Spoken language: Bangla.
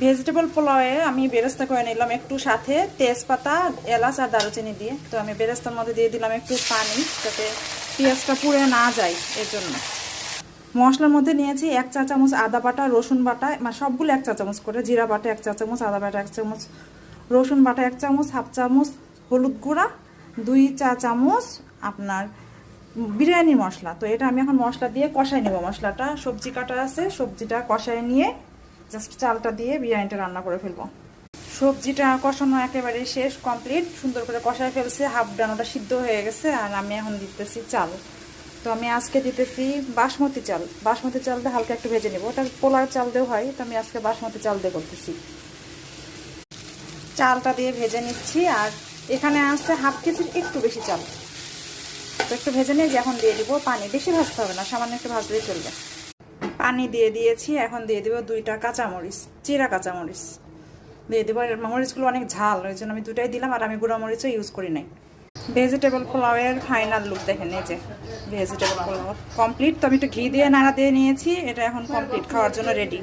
ভেজিটেবল পোলাওয়ে আমি বেরেস্তা করে নিলাম একটু, সাথে তেজপাতা, এলাচ আর দারুচিনি দিয়ে। তো আমি বেরেস্তার মধ্যে দিয়ে দিলাম একটু পানি, যাতে পেঁয়াজটা পুড়ে না যায় এর জন্য। মশলার মধ্যে নিয়েছি 1 চা চামচ আদা বাটা, রসুন বাটা, মানে সবগুলো 1 চা চামচ করে, জিরা বাটা 1 চা চামচ, আদা বাটা 1 চামচ, রসুন বাটা 1 চামচ, হাফ চামচ হলুদ গুঁড়া, 2 চা চামচ আপনার বিরিয়ানি মশলা। তো এটা আমি এখন মশলা দিয়ে কষাই নেব। মশলাটা সবজি কাটা আছে, সবজিটা কষাই নিয়ে জাস্ট চালটা দিয়ে বিরিয়ানিটা রান্না করে ফেলবো। সবজিটা কষানো একেবারে শেষ, কমপ্লিট, সুন্দর করে কষাই ফেলছে, হাফ ডানাটা সিদ্ধ হয়ে গেছে। আর আমি এখন দিতেছি চাল। তো আমি আজকে দিতেছি বাসমতি চাল। বাসমতি চালটা হালকা একটু ভেজে নেব, ওটা পোলার চাল দিয়েও হয়, তো আমি আজকে বাসমতি চাল দিয়ে করতেছি। চালটা দিয়ে ভেজে নিচ্ছি। আর এখানে আছে হাফ কেজির একটু বেশি চাল, তো একটু ভেজে নিয়ে এখন দিয়ে দিব পানি। বেশি ভাজতে হবে না, সামান্য একটু ভাজলেই চলবে। পানি দিয়ে দিয়েছি, এখন দিয়ে দিব 2টা কাঁচামরিচ, চিরা কাঁচামরিচ দিয়ে দেবো। আর মরিচগুলো অনেক ঝাল, ওই জন্য আমি 2টাই দিলাম, আর আমি গুঁড়া মরিচও ইউজ করি নাই। ভেজিটেবল পোলাওয়ের ফাইনাল লুক দেখেন, এই যে ভেজিটেবল পোলাও কমপ্লিট। তো আমি একটু ঘি দিয়ে নাড়া দিয়ে নিয়েছি, এটা এখন কমপ্লিট, খাওয়ার জন্য রেডি।